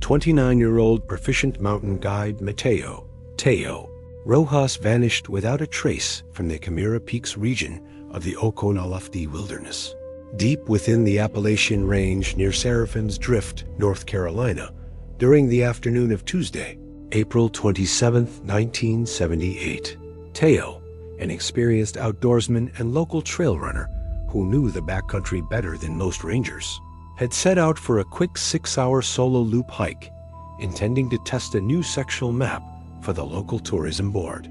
29-year-old proficient mountain guide Teo Rojas vanished without a trace from the Chimera Peaks region of the Oconaluftee Wilderness. Deep within the Appalachian Range near Seraphim's Drift, North Carolina, during the afternoon of Tuesday, April 27, 1978. Teo, an experienced outdoorsman and local trail runner who knew the backcountry better than most rangers, had set out for a quick 6-hour solo loop hike, intending to test a new sectional map for the local tourism board.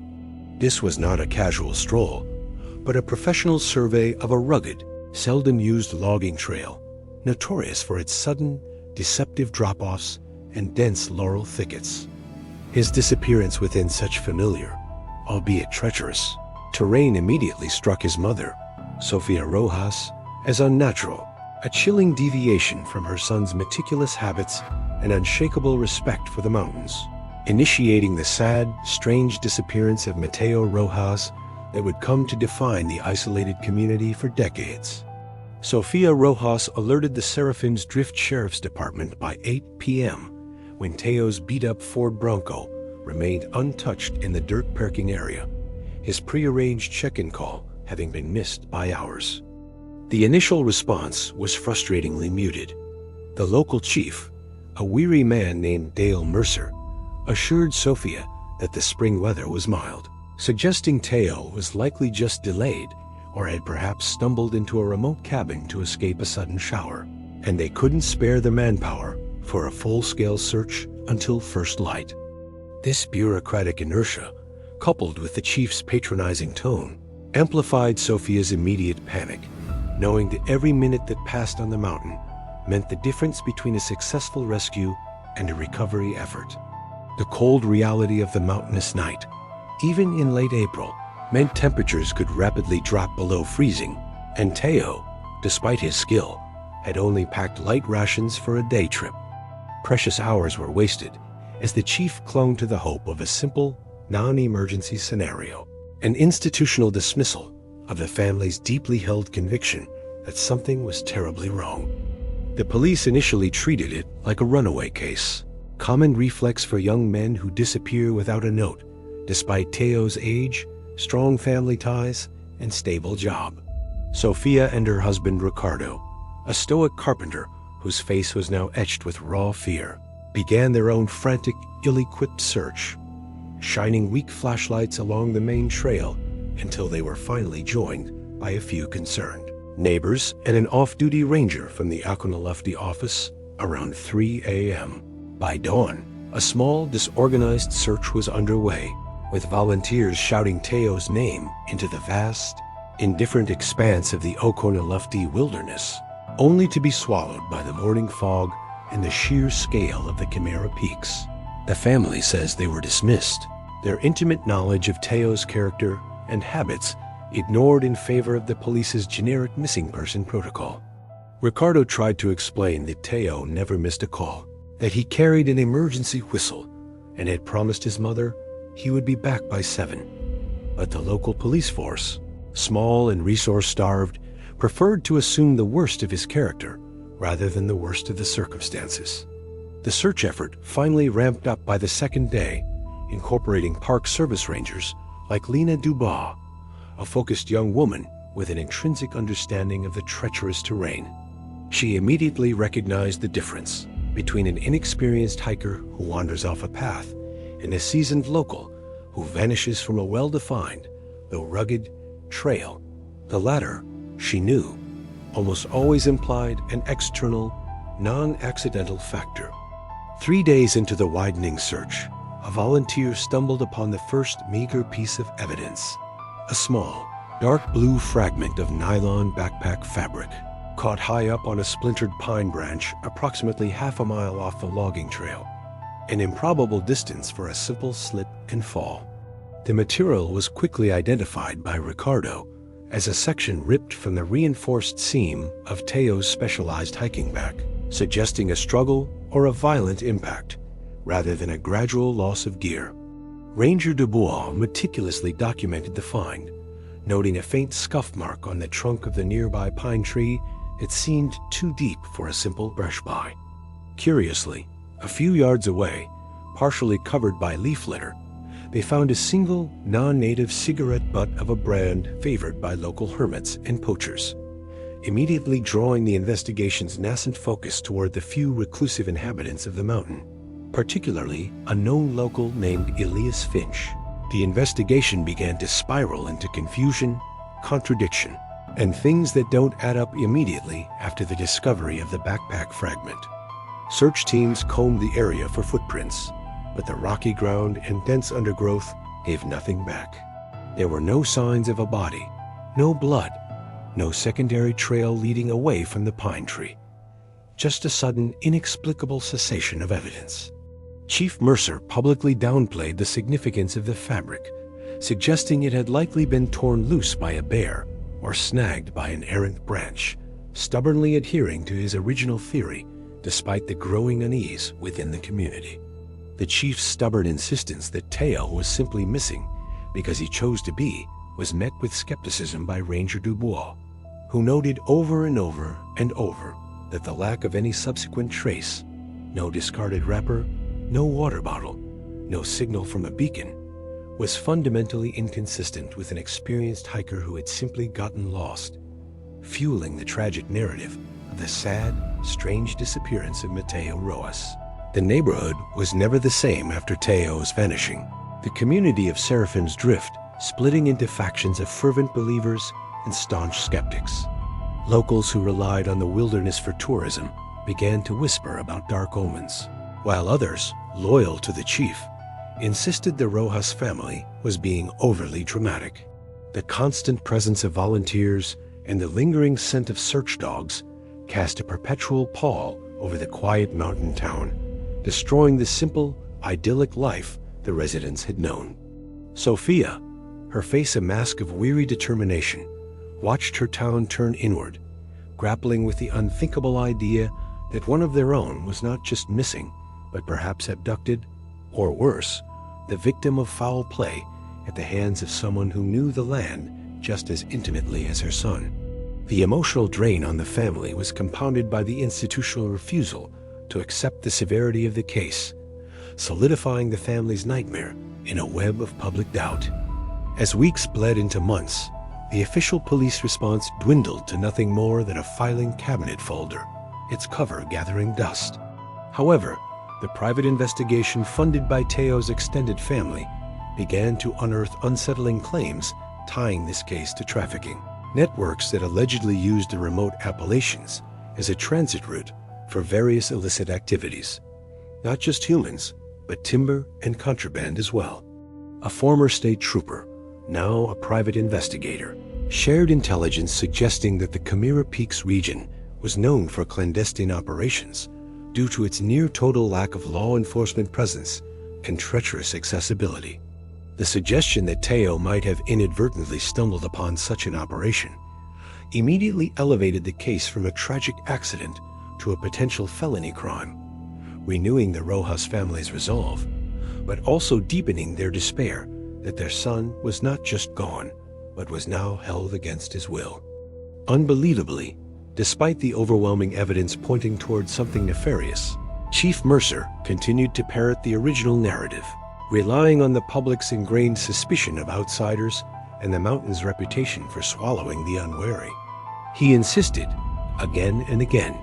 This was not a casual stroll, but a professional survey of a rugged, seldom used logging trail, notorious for its sudden, deceptive drop-offs and dense laurel thickets. His disappearance within such familiar, albeit treacherous, terrain immediately struck his mother, Sofia Rojas, as unnatural, a chilling deviation from her son's meticulous habits and unshakable respect for the mountains, initiating the sad, strange disappearance of Mateo Rojas that would come to define the isolated community for decades. Sofia Rojas alerted the Seraphim's Drift Sheriff's Department by 8 p.m. when Teo's beat-up Ford Bronco remained untouched in the dirt-parking area, his prearranged check-in call having been missed by hours. The initial response was frustratingly muted. The local chief, a weary man named Dale Mercer, assured Sofia that the spring weather was mild, suggesting Teo was likely just delayed or had perhaps stumbled into a remote cabin to escape a sudden shower, and they couldn't spare the manpower for a full-scale search until first light. This bureaucratic inertia, coupled with the chief's patronizing tone, amplified Sofia's immediate panic, knowing that every minute that passed on the mountain meant the difference between a successful rescue and a recovery effort. The cold reality of the mountainous night, even in late April, meant temperatures could rapidly drop below freezing, and Teo, despite his skill, had only packed light rations for a day trip. Precious hours were wasted as the chief clung to the hope of a simple, non-emergency scenario, an institutional dismissal of the family's deeply held conviction that something was terribly wrong. The police initially treated it like a runaway case, common reflex for young men who disappear without a note, despite Teo's age, strong family ties, and stable job. Sofia and her husband Ricardo, a stoic carpenter whose face was now etched with raw fear, began their own frantic, ill-equipped search, shining weak flashlights along the main trail until they were finally joined by a few concerned neighbors and an off-duty ranger from the Oconaluftee office around 3 a.m. By dawn, a small, disorganized search was underway, with volunteers shouting Teo's name into the vast, indifferent expanse of the Oconaluftee wilderness, only to be swallowed by the morning fog and the sheer scale of the Chimera Peaks. The family says they were dismissed, their intimate knowledge of Teo's character and habits ignored in favor of the police's generic missing person protocol. Ricardo tried to explain that Teo never missed a call, that he carried an emergency whistle, and had promised his mother he would be back by 7. But the local police force, small and resource-starved, preferred to assume the worst of his character rather than the worst of the circumstances. The search effort finally ramped up by the second day, incorporating Park Service rangers like Lena Dubois, a focused young woman with an intrinsic understanding of the treacherous terrain. She immediately recognized the difference between an inexperienced hiker who wanders off a path and a seasoned local who vanishes from a well-defined, though rugged, trail. The latter, she knew, almost always implied an external, non-accidental factor. 3 days into the widening search, a volunteer stumbled upon the first meager piece of evidence, a small, dark blue fragment of nylon backpack fabric, caught high up on a splintered pine branch approximately half a mile off the logging trail, an improbable distance for a simple slip and fall. The material was quickly identified by Ricardo as a section ripped from the reinforced seam of Teo's specialized hiking back, suggesting a struggle or a violent impact, rather than a gradual loss of gear. Ranger Dubois meticulously documented the find, noting a faint scuff mark on the trunk of the nearby pine tree that seemed too deep for a simple brush by. Curiously, A few yards away, partially covered by leaf litter, they found a single, non-native cigarette butt of a brand favored by local hermits and poachers, immediately drawing the investigation's nascent focus toward the few reclusive inhabitants of the mountain, particularly a known local named Elias Finch. The investigation began to spiral into confusion, contradiction, and things that don't add up immediately after the discovery of the backpack fragment. Search teams combed the area for footprints, but the rocky ground and dense undergrowth gave nothing back. There were no signs of a body, no blood, no secondary trail leading away from the pine tree. Just a sudden, inexplicable cessation of evidence. Chief Mercer publicly downplayed the significance of the fabric, suggesting it had likely been torn loose by a bear or snagged by an errant branch, stubbornly adhering to his original theory despite the growing unease within the community. The chief's stubborn insistence that Teo was simply missing because he chose to be was met with skepticism by Ranger Dubois, who noted over and over and over that the lack of any subsequent trace, no discarded wrapper, no water bottle, no signal from a beacon, was fundamentally inconsistent with an experienced hiker who had simply gotten lost, fueling the tragic narrative of the sad, strange disappearance of Mateo Rojas. The neighborhood was never the same after Teo's vanishing. The community of Seraphin's Drift splitting into factions of fervent believers and staunch skeptics. Locals who relied on the wilderness for tourism began to whisper about dark omens, while others, loyal to the chief, insisted the Rojas family was being overly dramatic. The constant presence of volunteers and the lingering scent of search dogs cast a perpetual pall over the quiet mountain town, destroying the simple, idyllic life the residents had known. Sophia, her face a mask of weary determination, watched her town turn inward, grappling with the unthinkable idea that one of their own was not just missing, but perhaps abducted, or worse, the victim of foul play at the hands of someone who knew the land just as intimately as her son. The emotional drain on the family was compounded by the institutional refusal to accept the severity of the case, solidifying the family's nightmare in a web of public doubt. As weeks bled into months, the official police response dwindled to nothing more than a filing cabinet folder, its cover gathering dust. However, the private investigation funded by Teo's extended family began to unearth unsettling claims tying this case to trafficking. Networks that allegedly used the remote Appalachians as a transit route for various illicit activities. Not just humans, but timber and contraband as well. A former state trooper, now a private investigator, shared intelligence suggesting that the Camira Peaks region was known for clandestine operations due to its near-total lack of law enforcement presence and treacherous accessibility. The suggestion that Teo might have inadvertently stumbled upon such an operation immediately elevated the case from a tragic accident to a potential felony crime, renewing the Rojas family's resolve, but also deepening their despair that their son was not just gone, but was now held against his will. Unbelievably, despite the overwhelming evidence pointing towards something nefarious, Chief Mercer continued to parrot the original narrative, relying on the public's ingrained suspicion of outsiders and the mountain's reputation for swallowing the unwary. He insisted, again and again,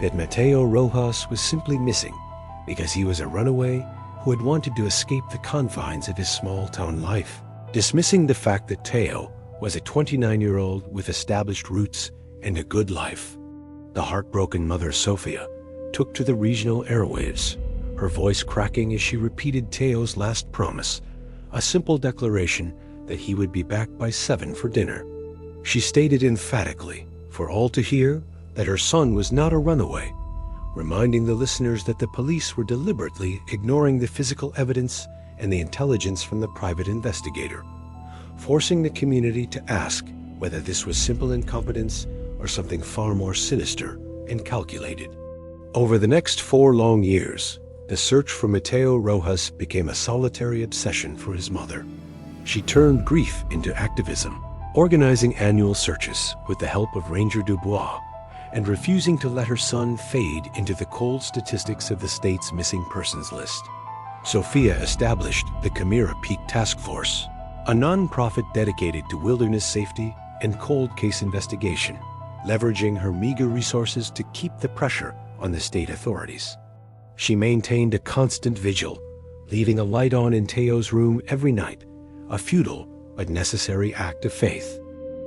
that Mateo Rojas was simply missing because he was a runaway who had wanted to escape the confines of his small-town life, dismissing the fact that Teo was a 29-year-old with established roots and a good life. The heartbroken mother Sophia took to the regional airwaves, her voice cracking as she repeated Teo's last promise, a simple declaration that he would be back by 7 for dinner. She stated emphatically, for all to hear, that her son was not a runaway, reminding the listeners that the police were deliberately ignoring the physical evidence and the intelligence from the private investigator, forcing the community to ask whether this was simple incompetence or something far more sinister and calculated. Over the next 4 long years, the search for Mateo Rojas became a solitary obsession for his mother. She turned grief into activism, organizing annual searches with the help of Ranger Dubois, and refusing to let her son fade into the cold statistics of the state's missing persons list. Sophia established the Chimera Peak Task Force, a non-profit dedicated to wilderness safety and cold case investigation, leveraging her meager resources to keep the pressure on the state authorities. She maintained a constant vigil, leaving a light on in Teo's room every night, a futile but necessary act of faith.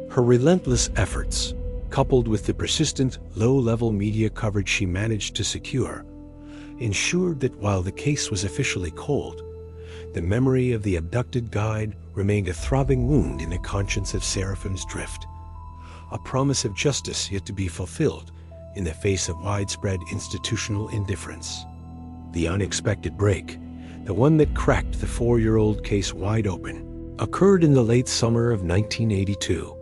Her relentless efforts, coupled with the persistent low-level media coverage she managed to secure, ensured that while the case was officially cold, the memory of the abducted guide remained a throbbing wound in the conscience of Seraphim's Drift, a promise of justice yet to be fulfilled in the face of widespread institutional indifference. The unexpected break, the one that cracked the 4-year-old case wide open, occurred in the late summer of 1982.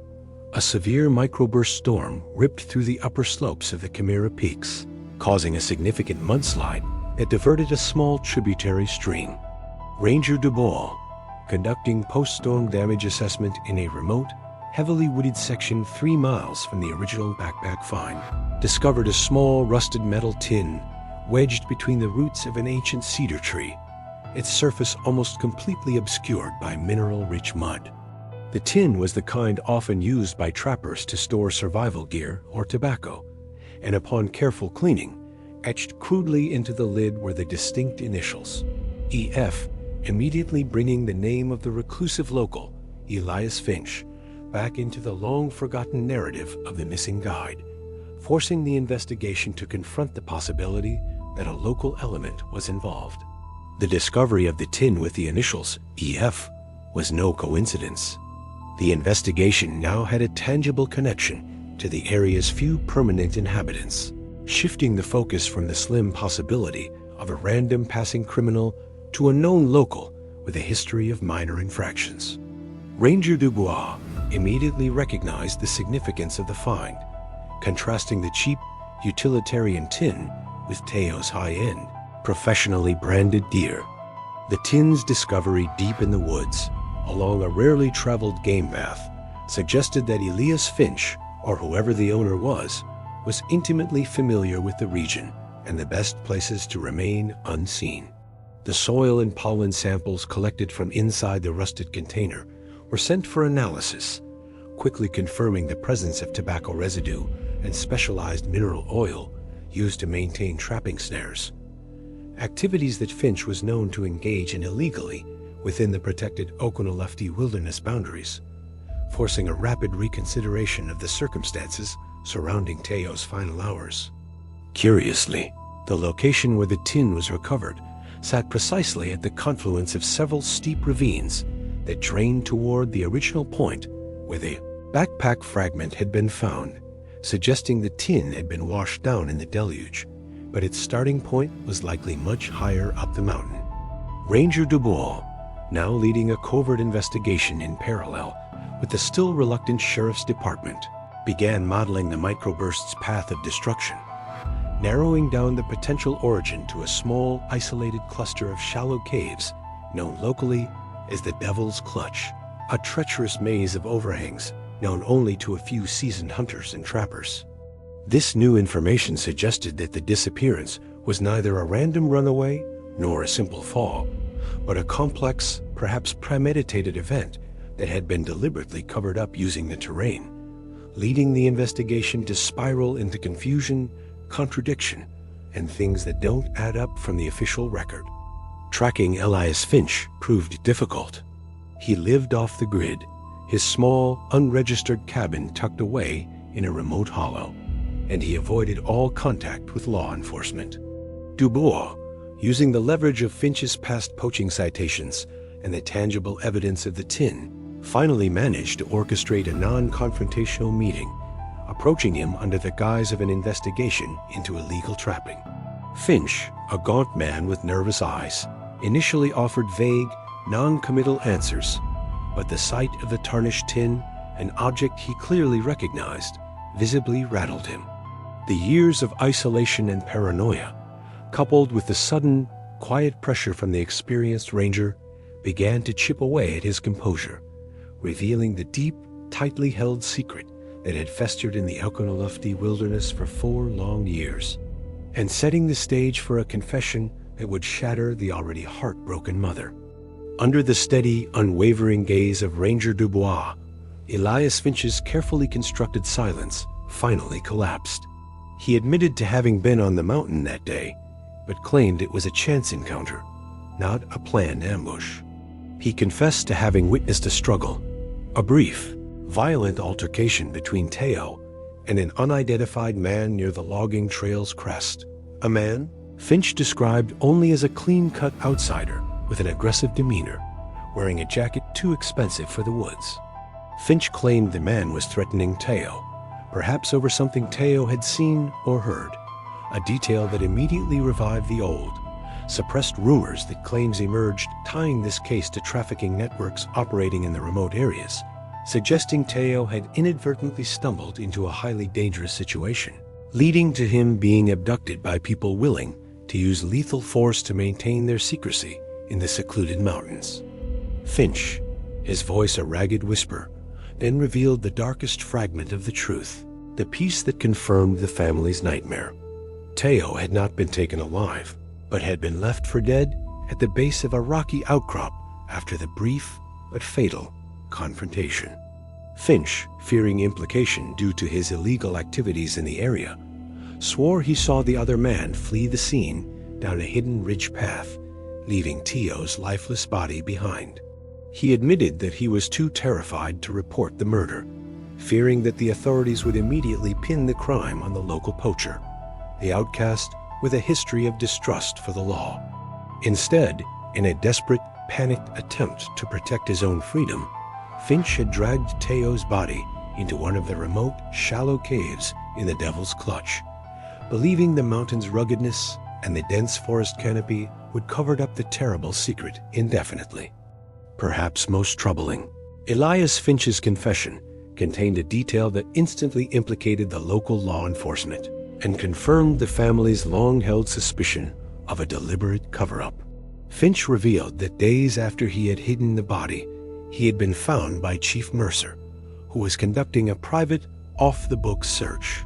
A severe microburst storm ripped through the upper slopes of the Chimera Peaks, causing a significant mudslide that diverted a small tributary stream. Ranger Dubois, conducting post-storm damage assessment in a remote, heavily wooded section 3 miles from the original backpack find, discovered a small rusted metal tin wedged between the roots of an ancient cedar tree, its surface almost completely obscured by mineral-rich mud. The tin was the kind often used by trappers to store survival gear or tobacco, and upon careful cleaning, etched crudely into the lid were the distinct initials, EF, immediately bringing the name of the reclusive local, Elias Finch, back into the long-forgotten narrative of the missing guide, forcing the investigation to confront the possibility that a local element was involved. The discovery of the tin with the initials EF was no coincidence. The investigation now had a tangible connection to the area's few permanent inhabitants, shifting the focus from the slim possibility of a random passing criminal to a known local with a history of minor infractions. Ranger Dubois immediately recognized the significance of the find, contrasting the cheap, utilitarian tin with Teo's high-end, professionally branded deer. The tin's discovery deep in the woods, along a rarely traveled game path, suggested that Elias Finch, or whoever the owner was intimately familiar with the region and the best places to remain unseen. The soil and pollen samples collected from inside the rusted container were sent for analysis, quickly confirming the presence of tobacco residue and specialized mineral oil used to maintain trapping snares, activities that Finch was known to engage in illegally within the protected Oconaluftee wilderness boundaries, forcing a rapid reconsideration of the circumstances surrounding Teo's final hours. Curiously, the location where the tin was recovered sat precisely at the confluence of several steep ravines that drained toward the original point where the backpack fragment had been found, suggesting the tin had been washed down in the deluge, but its starting point was likely much higher up the mountain. Ranger Dubois, now leading a covert investigation in parallel with the still reluctant sheriff's department, began modeling the microburst's path of destruction, narrowing down the potential origin to a small, isolated cluster of shallow caves known locally as the Devil's Clutch, a treacherous maze of overhangs known only to a few seasoned hunters and trappers. This new information suggested that the disappearance was neither a random runaway nor a simple fall, but a complex, perhaps premeditated event that had been deliberately covered up using the terrain, leading the investigation to spiral into confusion, contradiction, and things that don't add up from the official record. Tracking Elias Finch proved difficult. He lived off the grid, his small, unregistered cabin tucked away in a remote hollow, and he avoided all contact with law enforcement. Dubois, using the leverage of Finch's past poaching citations and the tangible evidence of the tin, finally managed to orchestrate a non-confrontational meeting, approaching him under the guise of an investigation into illegal trapping. Finch, a gaunt man with nervous eyes, initially offered vague, non-committal answers, but the sight of the tarnished tin, an object he clearly recognized, visibly rattled him. The years of isolation and paranoia, coupled with the sudden, quiet pressure from the experienced ranger, began to chip away at his composure, revealing the deep, tightly held secret that had festered in the Oconaluftee wilderness for 4 long years, and setting the stage for a confession that would shatter the already heartbroken mother. Under the steady, unwavering gaze of Ranger Dubois, Elias Finch's carefully constructed silence finally collapsed. He admitted to having been on the mountain that day, but claimed it was a chance encounter, not a planned ambush. He confessed to having witnessed a struggle, a brief, violent altercation between Teo and an unidentified man near the logging trail's crest. A man Finch described only as a clean-cut outsider with an aggressive demeanor, wearing a jacket too expensive for the woods. Finch claimed the man was threatening Teo, perhaps over something Teo had seen or heard, a detail that immediately revived the old, suppressed rumors that claims emerged tying this case to trafficking networks operating in the remote areas, suggesting Teo had inadvertently stumbled into a highly dangerous situation, leading to him being abducted by people willing to use lethal force to maintain their secrecy in the secluded mountains. Finch, his voice a ragged whisper, then revealed the darkest fragment of the truth, the piece that confirmed the family's nightmare. Teo had not been taken alive, but had been left for dead at the base of a rocky outcrop after the brief but fatal confrontation. Finch, fearing implication due to his illegal activities in the area, swore he saw the other man flee the scene down a hidden ridge path, leaving Teo's lifeless body behind. He admitted that he was too terrified to report the murder, fearing that the authorities would immediately pin the crime on the local poacher, the outcast with a history of distrust for the law. Instead, in a desperate, panicked attempt to protect his own freedom, Finch had dragged Teo's body into one of the remote, shallow caves in the Devil's Clutch, believing the mountain's ruggedness and the dense forest canopy would cover up the terrible secret indefinitely. Perhaps most troubling, Elias Finch's confession contained a detail that instantly implicated the local law enforcement and confirmed the family's long-held suspicion of a deliberate cover-up. Finch revealed that days after he had hidden the body, he had been found by Chief Mercer, who was conducting a private, off-the-books search.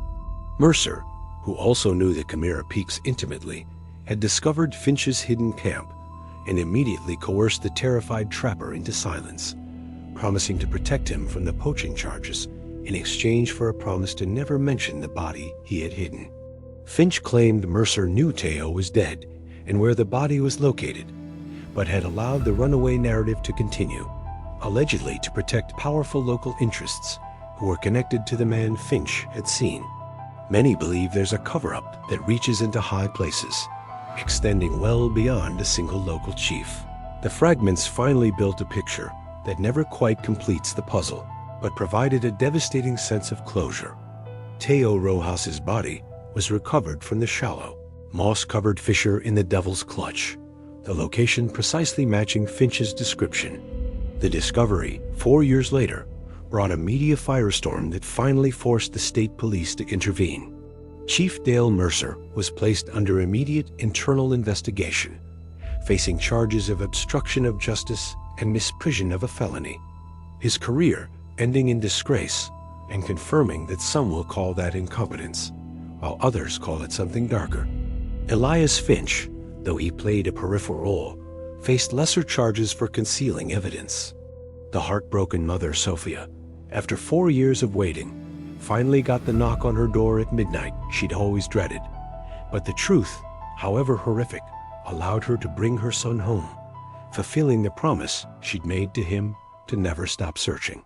Mercer, who also knew the Chimera Peaks intimately, had discovered Finch's hidden camp and immediately coerced the terrified trapper into silence, promising to protect him from the poaching charges in exchange for a promise to never mention the body he had hidden. Finch claimed Mercer knew Teo was dead and where the body was located, but had allowed the runaway narrative to continue, allegedly to protect powerful local interests who were connected to the man Finch had seen. Many believe there's a cover-up that reaches into high places, extending well beyond a single local chief. The fragments finally built a picture that never quite completes the puzzle, but provided a devastating sense of closure. Teo Rojas's body was recovered from the shallow, moss-covered fissure in the Devil's Clutch, the location precisely matching Finch's description. The discovery, 4 years later, brought a media firestorm that finally forced the state police to intervene. Chief Dale Mercer was placed under immediate internal investigation, facing charges of obstruction of justice and misprision of a felony, his career ending in disgrace and confirming that some will call that incompetence, while others call it something darker. Elias Finch, though he played a peripheral role, faced lesser charges for concealing evidence. The heartbroken mother, Sophia, after 4 years of waiting, finally got the knock on her door at midnight she'd always dreaded. But the truth, however horrific, allowed her to bring her son home, fulfilling the promise she'd made to him to never stop searching.